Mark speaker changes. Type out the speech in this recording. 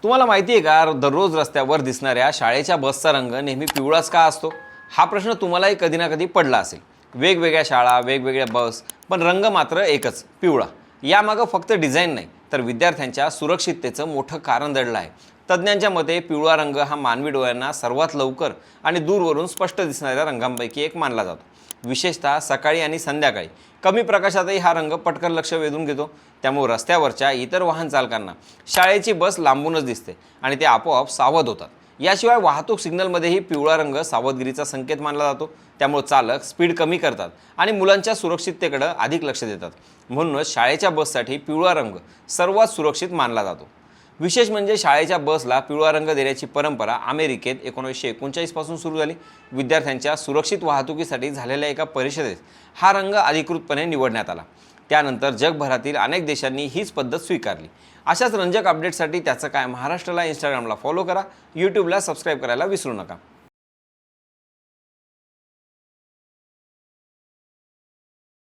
Speaker 1: तुम्हाला माहिती आहे का, दररोज रस्त्यावर दिसणाऱ्या शाळेच्या बसचा रंग नेहमी पिवळाच का असतो? हा प्रश्न तुम्हालाही कधी ना कधी पडला असेल. वेगवेगळ्या शाळा, वेगवेगळ्या बस, पण रंग मात्र एकच, पिवळा. यामागं फक्त डिझाईन नाही, तर विद्यार्थ्यांच्या सुरक्षिततेचं मोठं कारण दडलं आहे. तज्ज्ञांच्या मते पिवळा रंग हा मानवी डोळ्यांना सर्वात लवकर आणि दूरवरून स्पष्ट दिसणाऱ्या रंगांपैकी एक मानला जातो. विशेषतः सकाळी आणि संध्याकाळी कमी प्रकाशातही हा रंग पटकन लक्ष वेधून घेतो. त्यामुळे रस्त्यावरच्या इतर वाहन चालकांना शाळेची बस लांबूनच दिसते आणि ते आपोआप सावध होतात. याशिवाय वाहतूक सिग्नलमध्येही पिवळा रंग सावधगिरीचा संकेत मानला जातो. त्यामुळे चालक स्पीड कमी करतात आणि मुलांच्या सुरक्षिततेकडे अधिक लक्ष देतात. म्हणूनच शाळेच्या बससाठी पिवळा रंग सर्वात सुरक्षित मानला जातो. विशेष म्हणजे शाळेच्या बसला पिवळा रंग देण्याची परंपरा अमेरिकेत 1939 पासून सुरू झाली. विद्यार्थ्यांच्या सुरक्षित वाहतुकीसाठी झालेल्या एका परिषदेत हा रंग अधिकृतपणे निवडण्यात आला. त्यानंतर जगभरातील अनेक देशांनी हीच पद्धत स्वीकारली. अशाच रंजक अपडेट्ससाठी त्याचं काय महाराष्ट्राला इंस्टाग्रामला फॉलो करा, यूट्यूबला सबस्क्राईब करायला विसरू नका.